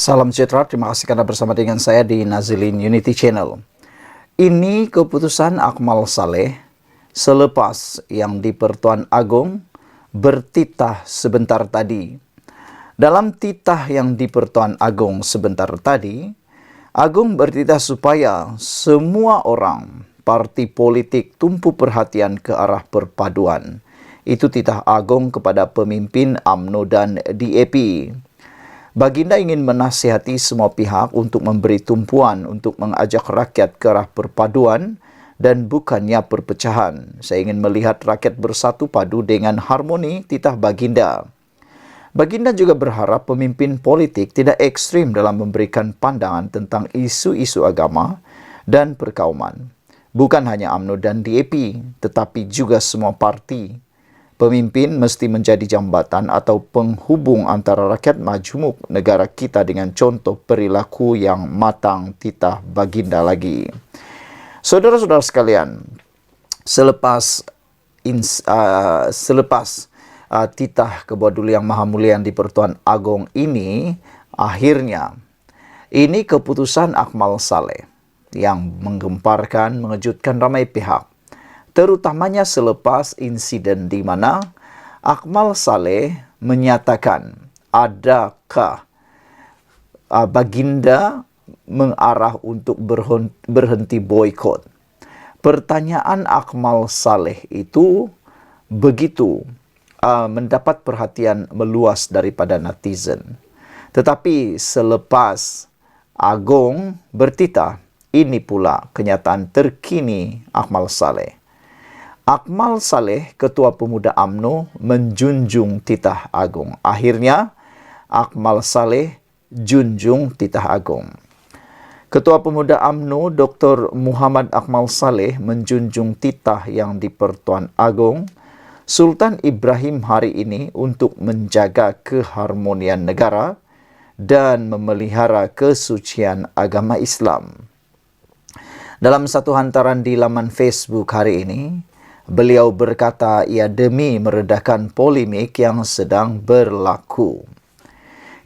Salam sejahtera, terima kasih karena bersama dengan saya di Nazilin Unity Channel. Ini keputusan Akmal Saleh selepas yang di Pertuan Agong bertitah sebentar tadi. Dalam titah yang di Pertuan Agong sebentar tadi, Agung bertitah supaya semua orang, parti politik tumpu perhatian ke arah perpaduan. Itu titah Agung kepada pemimpin UMNO dan DAP. Baginda ingin menasihati semua pihak untuk memberi tumpuan untuk mengajak rakyat ke arah perpaduan dan bukannya perpecahan. Saya ingin melihat rakyat bersatu padu dengan harmoni, titah Baginda. Baginda juga berharap pemimpin politik tidak ekstrim dalam memberikan pandangan tentang isu-isu agama dan perkauman. Bukan hanya UMNO dan DAP, tetapi juga semua parti. Pemimpin mesti menjadi jambatan atau penghubung antara rakyat majmuk negara kita dengan contoh perilaku yang matang, titah Baginda lagi. Saudara-saudara sekalian, selepas titah Kebua Yang Maha Mulia yang di Pertuan Agong ini, akhirnya ini keputusan Akmal Saleh yang menggemparkan, mengejutkan ramai pihak. Terutamanya selepas insiden di mana Akmal Saleh menyatakan adakah Baginda mengarah untuk berhenti boikot. Pertanyaan Akmal Saleh itu begitu mendapat perhatian meluas daripada netizen. Tetapi selepas Agong bertitah, ini pula kenyataan terkini Akmal Saleh. Akmal Saleh, Ketua Pemuda UMNO, menjunjung titah Agung. Akhirnya, Akmal Saleh junjung titah Agung. Ketua Pemuda UMNO, Dr. Muhammad Akmal Saleh, menjunjung titah yang di Pertuan Agong Sultan Ibrahim hari ini untuk menjaga keharmonian negara dan memelihara kesucian agama Islam. Dalam satu hantaran di laman Facebook hari ini, beliau berkata ia demi meredakan polemik yang sedang berlaku.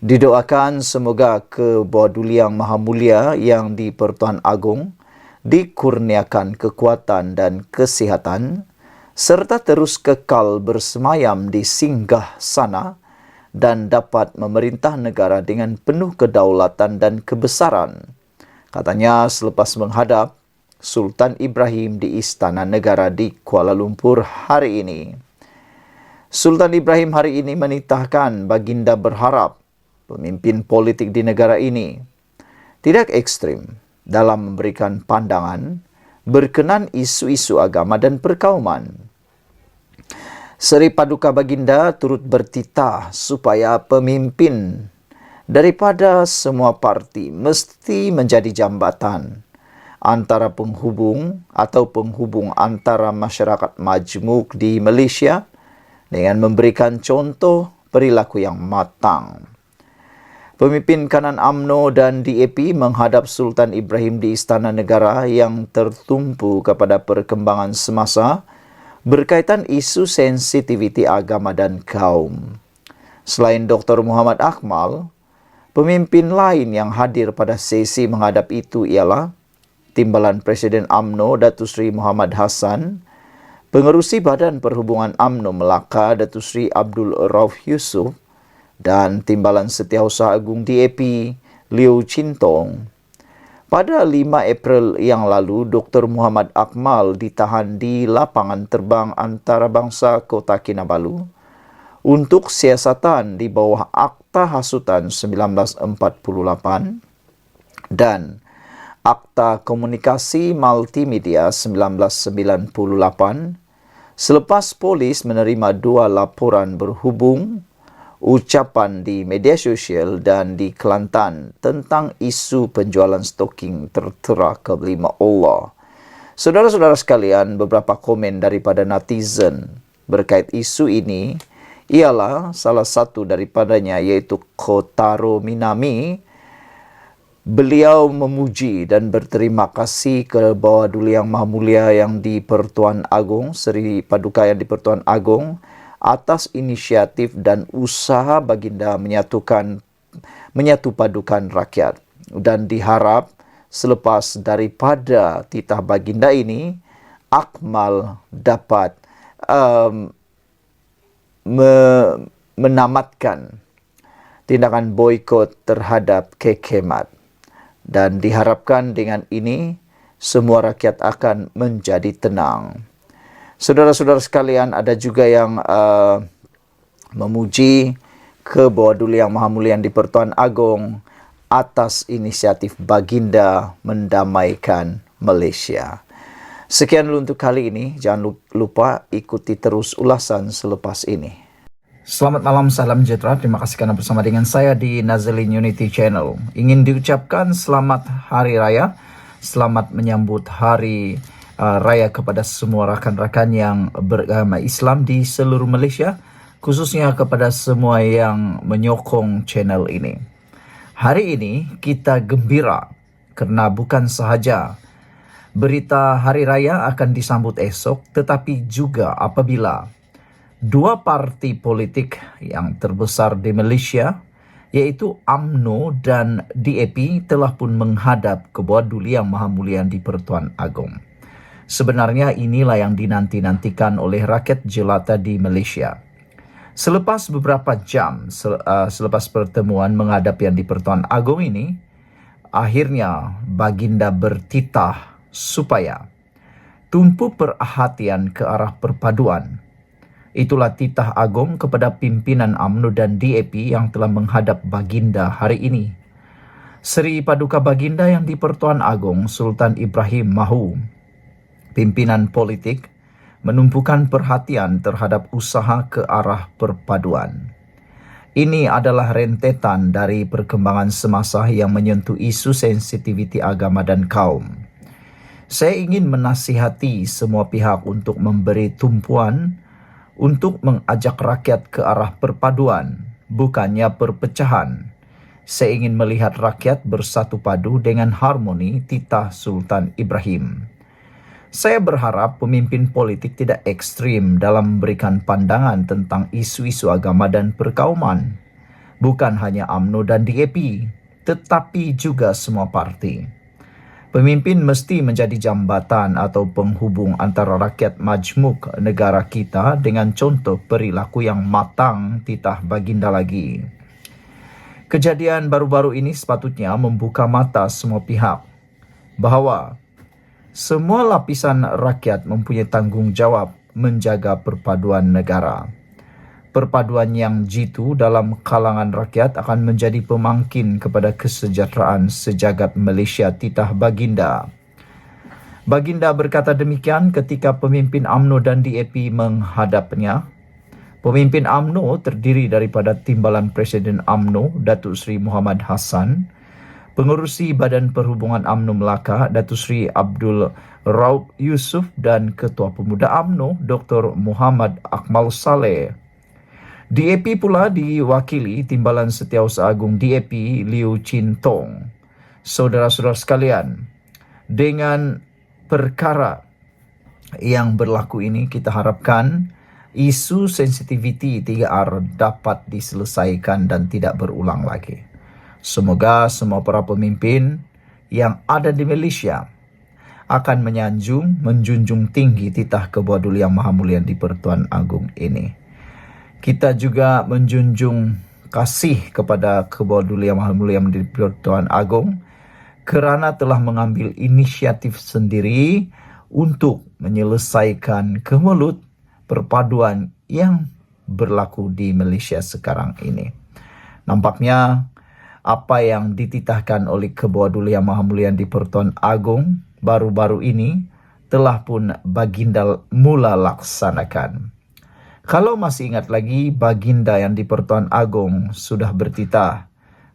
Didoakan semoga Kebua Yang Maha Mulia yang di Pertuan Agong dikurniakan kekuatan dan kesihatan, serta terus kekal bersemayam di singgah sana dan dapat memerintah negara dengan penuh kedaulatan dan kebesaran. Katanya selepas menghadap Sultan Ibrahim di Istana Negara di Kuala Lumpur hari ini. Sultan Ibrahim hari ini menitahkan Baginda berharap pemimpin politik di negara ini tidak ekstrim dalam memberikan pandangan berkenan isu-isu agama dan perkauman. Seri Paduka Baginda turut bertitah supaya pemimpin daripada semua parti mesti menjadi jambatan antara penghubung antara masyarakat majmuk di Malaysia dengan memberikan contoh perilaku yang matang. Pemimpin kanan UMNO dan DAP menghadap Sultan Ibrahim di Istana Negara yang tertumpu kepada perkembangan semasa berkaitan isu sensitiviti agama dan kaum. Selain Dr. Muhammad Akmal, pemimpin lain yang hadir pada sesi menghadap itu ialah Timbalan Presiden UMNO Datuk Seri Muhammad Hassan, Pengerusi Badan Perhubungan UMNO Melaka Datuk Seri Abdul Rauf Yusof dan Timbalan Setiausaha Agung DAP Liu Chintong. Pada 5 April yang lalu, Dr. Muhammad Akmal ditahan di lapangan terbang antarabangsa Kota Kinabalu untuk siasatan di bawah Akta Hasutan 1948 dan Akta Komunikasi Multimedia 1998 selepas polis menerima 2 laporan berhubung ucapan di media sosial dan di Kelantan tentang isu penjualan stoking tertera ke lima Allah. Saudara-saudara sekalian, beberapa komen daripada netizen berkait isu ini ialah salah satu daripadanya iaitu Kotaro Minami. Beliau memuji dan berterima kasih ke Kebua Yang Maha Mulia yang di Pertuan Agong, Seri Paduka yang di Pertuan Agong, atas inisiatif dan usaha Baginda menyatukan menyatu padukan rakyat. Dan diharap selepas daripada titah baginda ini, Akmal dapat menamatkan tindakan boikot terhadap kekemat. Dan diharapkan dengan ini semua rakyat akan menjadi tenang. Saudara-saudara sekalian, ada juga yang memuji ke Bawah Duli Yang Maha Mulia di Pertuan Agong atas inisiatif baginda mendamaikan Malaysia. Sekian dulu untuk kali ini. Jangan lupa ikuti terus ulasan selepas ini. Selamat malam, salam sejahtera. Terima kasih karena bersama dengan saya di Nazalin Unity Channel. Ingin diucapkan selamat Hari Raya. Selamat menyambut Hari Raya kepada semua rakan-rakan yang beragama Islam di seluruh Malaysia. Khususnya kepada semua yang menyokong channel ini. Hari ini kita gembira kerana bukan sahaja berita Hari Raya akan disambut esok, tetapi juga apabila dua parti politik yang terbesar di Malaysia, iaitu UMNO dan DAP, telah pun menghadap ke Bawah Duli Yang Maha Mulia di Pertuan Agong. Sebenarnya inilah yang dinanti-nantikan oleh rakyat jelata di Malaysia. Selepas beberapa jam selepas pertemuan menghadap yang di Pertuan Agong ini, akhirnya baginda bertitah supaya tumpu perhatian ke arah perpaduan. Itulah titah agung kepada pimpinan UMNO dan DAP yang telah menghadap baginda hari ini. Seri Paduka Baginda yang di Pertuan Agong, Sultan Ibrahim Mahu, pimpinan politik, menumpukan perhatian terhadap usaha ke arah perpaduan. Ini adalah rentetan dari perkembangan semasa yang menyentuh isu sensitiviti agama dan kaum. Saya ingin menasihati semua pihak untuk memberi tumpuan untuk mengajak rakyat ke arah perpaduan, bukannya perpecahan. Saya ingin melihat rakyat bersatu padu dengan harmoni titah Sultan Ibrahim. Saya berharap pemimpin politik tidak ekstrim dalam memberikan pandangan tentang isu-isu agama dan perkauman. Bukan hanya UMNO dan DAP, tetapi juga semua parti. Pemimpin mesti menjadi jambatan atau penghubung antara rakyat majmuk negara kita dengan contoh perilaku yang matang titah baginda lagi. Kejadian baru-baru ini sepatutnya membuka mata semua pihak bahawa semua lapisan rakyat mempunyai tanggungjawab menjaga perpaduan negara. Perpaduan yang jitu dalam kalangan rakyat akan menjadi pemangkin kepada kesejahteraan sejagat Malaysia titah baginda. Baginda berkata demikian ketika pemimpin UMNO dan DAP menghadapnya. Pemimpin UMNO terdiri daripada Timbalan Presiden UMNO, Datuk Seri Muhammad Hassan, Pengerusi Badan Perhubungan UMNO Melaka, Datuk Seri Abdul Raub Yusof, dan Ketua Pemuda UMNO, Dr. Muhammad Akmal Saleh. DAP pula diwakili Timbalan Setiausaha Agung DAP Liu Chin Tong. Saudara-saudara sekalian, dengan perkara yang berlaku ini, kita harapkan isu sensitiviti 3R dapat diselesaikan dan tidak berulang lagi. Semoga semua para pemimpin yang ada di Malaysia akan menjunjung tinggi titah ke Bawah Duli Yang Maha Mulia di Pertuan Agong ini. Kita juga menjunjung kasih kepada ke Bawah Duli Yang Maha Mulia di Pertuan Agong kerana telah mengambil inisiatif sendiri untuk menyelesaikan kemelut perpaduan yang berlaku di Malaysia sekarang ini. Nampaknya apa yang dititahkan oleh ke Bawah Duli Yang Maha Mulia di Pertuan Agong baru-baru ini telah pun baginda mula laksanakan. Kalau masih ingat lagi, baginda yang di Pertuan Agong sudah bertitah.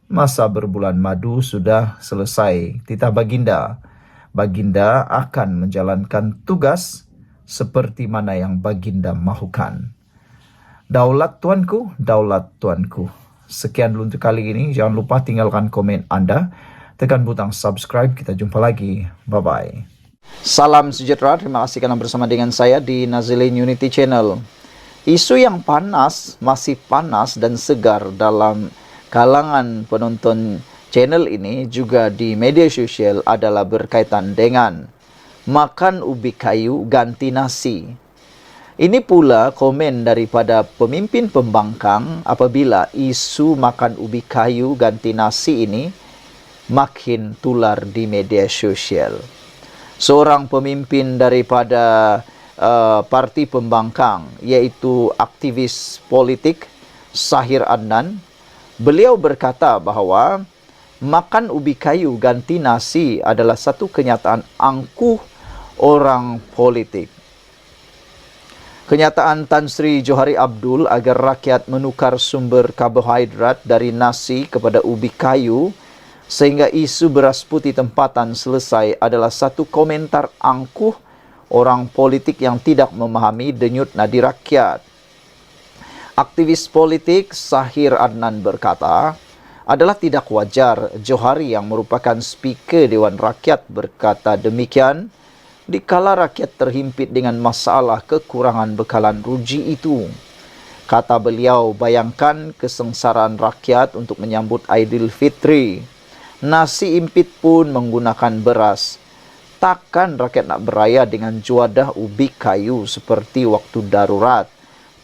Masa berbulan madu sudah selesai. Titah baginda. Baginda akan menjalankan tugas seperti mana yang baginda mahukan. Daulat tuanku, daulat tuanku. Sekian dulu untuk kali ini. Jangan lupa tinggalkan komen anda. Tekan butang subscribe. Kita jumpa lagi. Bye-bye. Salam sejahtera. Terima kasih kerana bersama dengan saya di Nazalin Unity Channel. Isu yang panas, masih panas dan segar dalam kalangan penonton channel ini juga di media sosial adalah berkaitan dengan makan ubi kayu ganti nasi. Ini pula komen daripada pemimpin pembangkang apabila isu makan ubi kayu ganti nasi ini makin tular di media sosial. Seorang pemimpin daripada parti pembangkang, yaitu aktivis politik Zahir Adnan, beliau berkata bahawa makan ubi kayu ganti nasi adalah satu kenyataan angkuh orang politik. Kenyataan Tan Sri Johari Abdul agar rakyat menukar sumber karbohidrat dari nasi kepada ubi kayu sehingga isu beras putih tempatan selesai adalah satu komentar angkuh orang politik yang tidak memahami denyut nadi rakyat. Aktivis politik Zahir Adnan berkata, adalah tidak wajar Johari yang merupakan speaker Dewan Rakyat berkata demikian dikala rakyat terhimpit dengan masalah kekurangan bekalan ruji itu. Kata beliau, bayangkan kesengsaraan rakyat untuk menyambut Aidilfitri. Nasi impit pun menggunakan beras. Takkan rakyat nak beraya dengan juadah ubi kayu seperti waktu darurat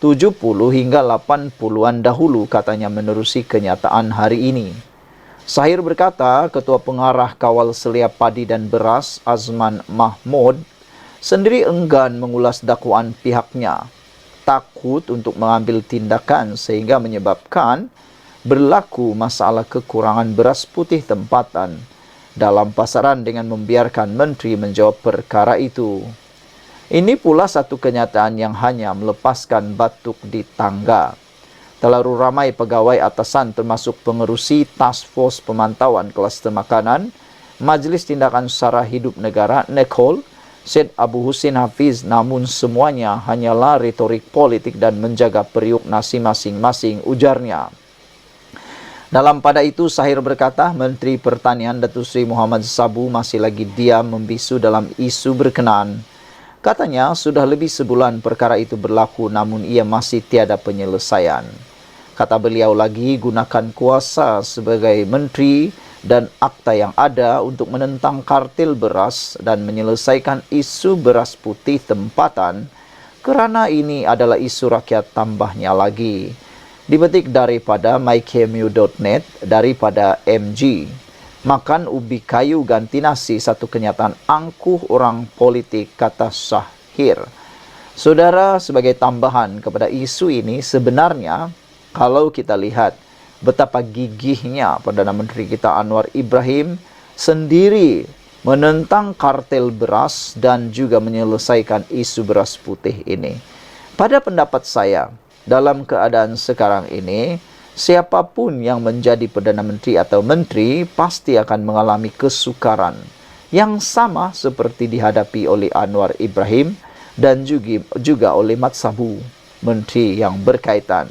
70 hingga 80-an dahulu, katanya menerusi kenyataan hari ini. Zahir berkata, Ketua Pengarah Kawal Selia Padi dan Beras, Azman Mahmud, sendiri enggan mengulas dakwaan pihaknya, takut untuk mengambil tindakan sehingga menyebabkan berlaku masalah kekurangan beras putih tempatan dalam pasaran dengan membiarkan menteri menjawab perkara itu. Ini pula satu kenyataan yang hanya melepaskan batuk di tangga. Terlalu ramai pegawai atasan termasuk pengerusi Task Force Pemantauan Kluster Makanan, Majlis Tindakan Sara Hidup Negara, NEKHOL, Syed Abu Husin Hafiz, namun semuanya hanyalah retorik politik dan menjaga periuk nasi masing-masing, ujarnya. Dalam pada itu, Zahir berkata, Menteri Pertanian Datuk Seri Muhammad Sabu masih lagi diam membisu dalam isu berkenaan. Katanya, sudah lebih sebulan perkara itu berlaku namun ia masih tiada penyelesaian. Kata beliau lagi, gunakan kuasa sebagai menteri dan akta yang ada untuk menentang kartel beras dan menyelesaikan isu beras putih tempatan kerana ini adalah isu rakyat tambahnya lagi. Dipetik daripada mykmu.net daripada MG. Makan ubi kayu ganti nasi satu kenyataan angkuh orang politik, kata Zahir. Saudara, sebagai tambahan kepada isu ini, sebenarnya kalau kita lihat betapa gigihnya Perdana Menteri kita Anwar Ibrahim sendiri menentang kartel beras dan juga menyelesaikan isu beras putih ini. Pada pendapat saya, dalam keadaan sekarang ini, siapapun yang menjadi Perdana Menteri atau Menteri pasti akan mengalami kesukaran yang sama seperti dihadapi oleh Anwar Ibrahim dan juga oleh Mat Sabu, Menteri yang berkaitan.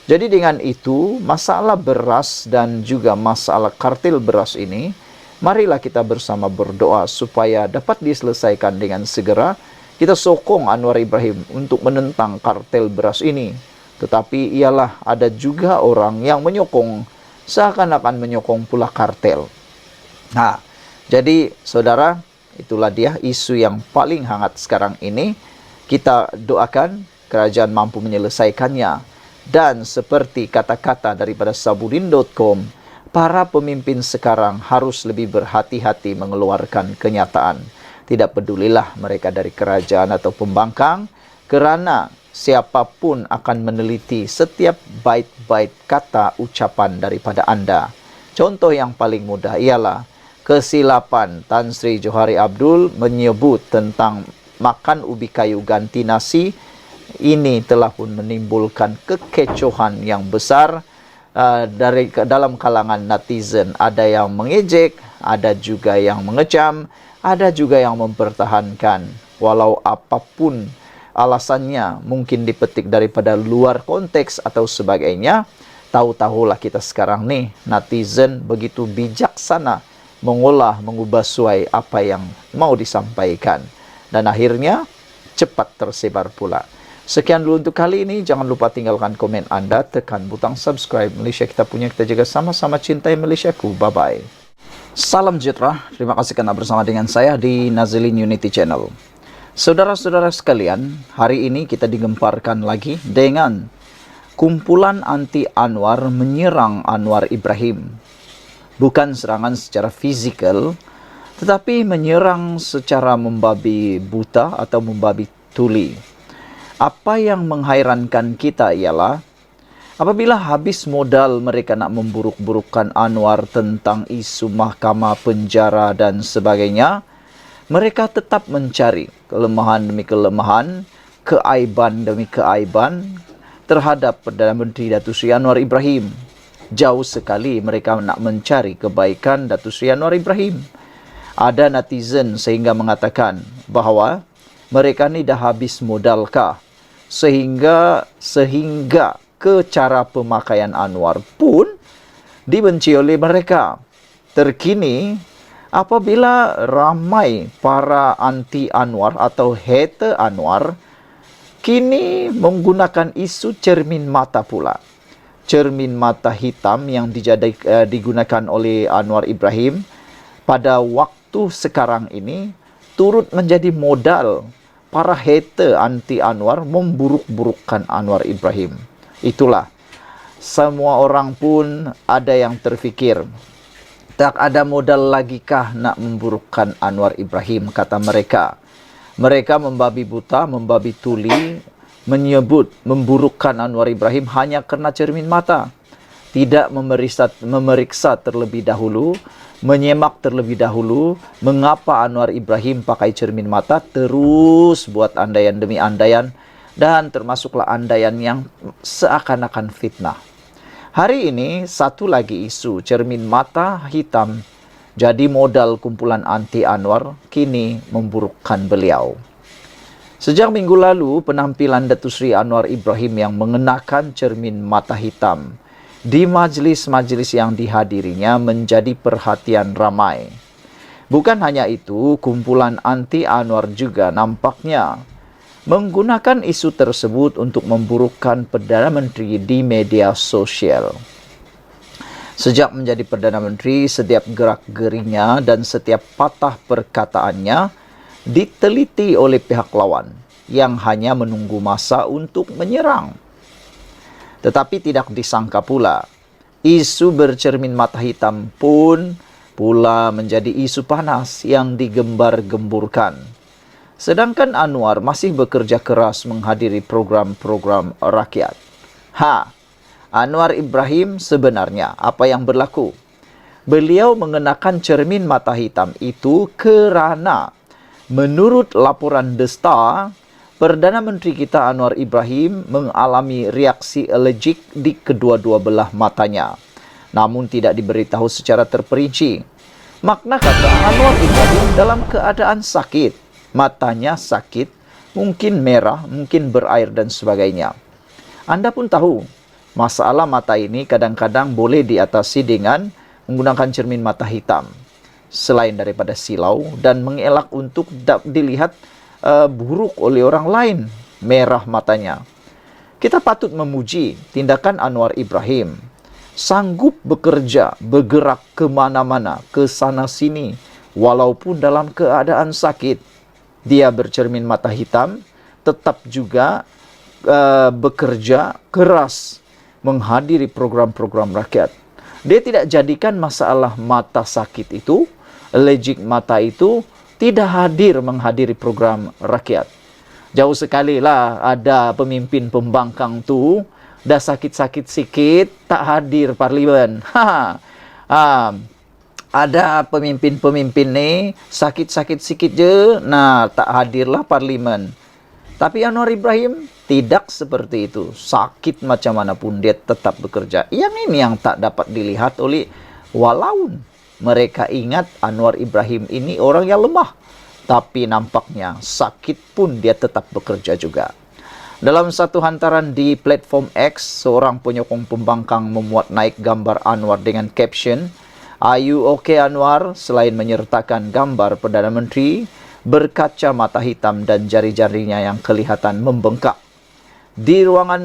Jadi dengan itu, masalah beras dan juga masalah kartel beras ini, marilah kita bersama berdoa supaya dapat diselesaikan dengan segera. Kita sokong Anwar Ibrahim untuk menentang kartel beras ini. Tetapi ialah ada juga orang yang menyokong, seakan-akan menyokong pula kartel. Nah, jadi saudara, itulah dia isu yang paling hangat sekarang ini. Kita doakan kerajaan mampu menyelesaikannya. Dan seperti kata-kata daripada sabudin.com, para pemimpin sekarang harus lebih berhati-hati mengeluarkan kenyataan. Tidak pedulilah mereka dari kerajaan atau pembangkang, kerana siapapun akan meneliti setiap bait-bait kata ucapan daripada anda. Contoh yang paling mudah ialah kesilapan Tan Sri Johari Abdul menyebut tentang makan ubi kayu ganti nasi. Ini telah pun menimbulkan kekecohan yang besar dari dalam kalangan netizen. Ada yang mengejek, ada juga yang mengecam, ada juga yang mempertahankan. Walau apapun alasannya, mungkin dipetik daripada luar konteks atau sebagainya, tahu-tahulah kita sekarang nih, netizen begitu bijaksana mengubah suai apa yang mau disampaikan. Dan akhirnya cepat tersebar pula. Sekian dulu untuk kali ini. Jangan lupa tinggalkan komen Anda, tekan butang subscribe. Malaysia kita punya, kita jaga sama-sama, cintai Malaysiaku. Bye-bye. Salam sejahtera. Terima kasih kerana bersama dengan saya di Nazilin Unity Channel. Saudara-saudara sekalian, hari ini kita digemparkan lagi dengan kumpulan anti Anwar menyerang Anwar Ibrahim. Bukan serangan secara fizikal, tetapi menyerang secara membabi buta atau membabi tuli. Apa yang menghairankan kita ialah apabila habis modal mereka nak memburuk-burukkan Anwar tentang isu mahkamah, penjara dan sebagainya, mereka tetap mencari kelemahan demi kelemahan, keaiban demi keaiban terhadap Perdana Menteri Datuk Seri Anwar Ibrahim. Jauh sekali mereka nak mencari kebaikan Datuk Seri Anwar Ibrahim. Ada netizen sehingga mengatakan bahawa mereka ni dah habis modalkah sehingga ke cara pemakaian Anwar pun dibenci oleh mereka. Terkini, apabila ramai para anti Anwar atau hater Anwar kini menggunakan isu cermin mata pula. Cermin mata hitam yang digunakan oleh Anwar Ibrahim pada waktu sekarang ini turut menjadi modal para hater anti Anwar memburuk-burukkan Anwar Ibrahim. Itulah, semua orang pun ada yang terfikir, tak ada modal lagikah nak memburukkan Anwar Ibrahim, kata mereka. Mereka membabi buta, membabi tuli, menyebut memburukkan Anwar Ibrahim hanya kerana cermin mata. Tidak memeriksa terlebih dahulu, menyemak terlebih dahulu mengapa Anwar Ibrahim pakai cermin mata, terus buat andaian demi andaian, dan termasuklah andaian yang seakan-akan fitnah. Hari ini satu lagi isu cermin mata hitam jadi modal kumpulan anti Anwar kini memburukkan beliau. Sejak minggu lalu, penampilan Datuk Seri Anwar Ibrahim yang mengenakan cermin mata hitam di majlis-majlis yang dihadirinya menjadi perhatian ramai. Bukan hanya itu, kumpulan anti Anwar juga nampaknya menggunakan isu tersebut untuk memburukkan Perdana Menteri di media sosial. Sejak menjadi Perdana Menteri, setiap gerak-gerinya dan setiap patah perkataannya diteliti oleh pihak lawan yang hanya menunggu masa untuk menyerang. Tetapi tidak disangka pula, isu bercermin mata hitam pun pula menjadi isu panas yang digembar-gemburkan. Sedangkan Anwar masih bekerja keras menghadiri program-program rakyat. Anwar Ibrahim sebenarnya apa yang berlaku? Beliau mengenakan cermin mata hitam itu kerana menurut laporan The Star, Perdana Menteri kita Anwar Ibrahim mengalami reaksi alergik di kedua-dua belah matanya, namun tidak diberitahu secara terperinci. Makna kata Anwar Ibrahim dalam keadaan sakit, matanya sakit, mungkin merah, mungkin berair dan sebagainya. Anda pun tahu, masalah mata ini kadang-kadang boleh diatasi dengan menggunakan cermin mata hitam, selain daripada silau dan mengelak untuk dilihat buruk oleh orang lain, merah matanya. Kita patut memuji tindakan Anwar Ibrahim. Sanggup bekerja, bergerak ke mana-mana, ke sana sini, walaupun dalam keadaan sakit. Dia bercermin mata hitam, tetap juga bekerja keras menghadiri program-program rakyat. Dia tidak jadikan masalah mata sakit itu, alergik mata itu, tidak hadir menghadiri program rakyat. Jauh sekali lah ada pemimpin pembangkang tu dah sakit-sakit sikit tak hadir parlimen. Ada pemimpin-pemimpin ni sakit-sakit sikit je, tak hadirlah parlimen. Tapi Anwar Ibrahim tidak seperti itu. Sakit macam mana pun dia tetap bekerja. Yang ini yang tak dapat dilihat oleh walaun. Mereka ingat Anwar Ibrahim ini orang yang lemah. Tapi nampaknya sakit pun dia tetap bekerja juga. Dalam satu hantaran di platform X, seorang penyokong pembangkang memuat naik gambar Anwar dengan caption, "Are you okay Anwar?" Selain menyertakan gambar Perdana Menteri berkaca mata hitam dan jari-jarinya yang kelihatan membengkak. Di ruangan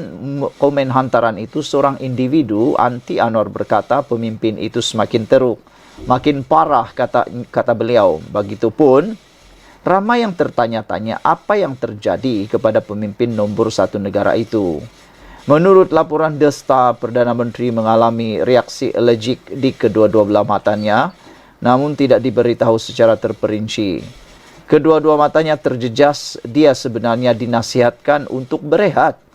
komen hantaran itu, seorang individu anti Anwar berkata pemimpin itu semakin teruk, makin parah, kata beliau. Begitupun ramai yang tertanya-tanya apa yang terjadi kepada pemimpin nombor 1 negara itu. Menurut laporan The Star, Perdana Menteri mengalami reaksi alergik di kedua-dua belah matanya, namun tidak diberitahu secara terperinci. Kedua-dua matanya terjejas. Dia sebenarnya dinasihatkan untuk berehat.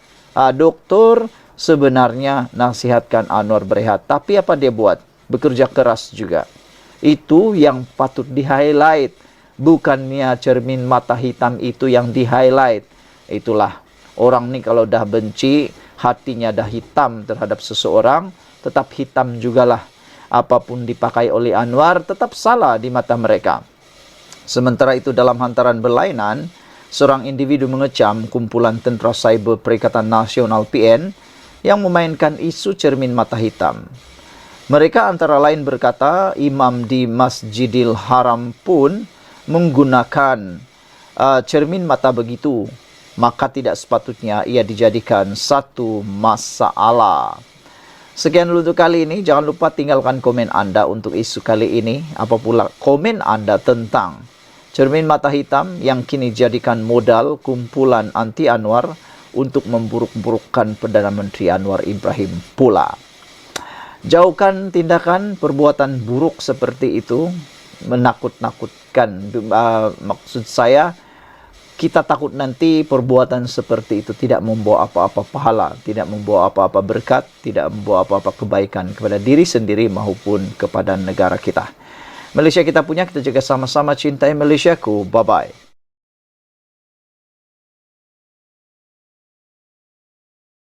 Doktor sebenarnya nasihatkan Anwar berehat, tapi apa dia buat? Bekerja keras juga. Itu yang patut di-highlight. Bukannya cermin mata hitam itu yang di-highlight. Itulah, orang ni kalau dah benci, hatinya dah hitam terhadap seseorang, tetap hitam jugalah. Apapun dipakai oleh Anwar tetap salah di mata mereka. Sementara itu dalam hantaran berlainan, seorang individu mengecam kumpulan tentera cyber Perikatan Nasional PN yang memainkan isu cermin mata hitam. Mereka antara lain berkata imam di Masjidil Haram pun menggunakan cermin mata begitu, maka tidak sepatutnya ia dijadikan satu masalah. Sekian dulu untuk kali ini. Jangan lupa tinggalkan komen anda untuk isu kali ini. Apa pula komen anda tentang cermin mata hitam yang kini dijadikan modal kumpulan anti Anwar untuk memburuk-burukkan Perdana Menteri Anwar Ibrahim pula. Jauhkan tindakan perbuatan buruk seperti itu, menakut-nakutkan. Maksud saya, kita takut nanti perbuatan seperti itu tidak membawa apa-apa pahala, tidak membawa apa-apa berkat, tidak membawa apa-apa kebaikan kepada diri sendiri maupun kepada negara kita. Malaysia kita punya, kita jaga sama-sama, cintai Malaysiaku. Bye-bye.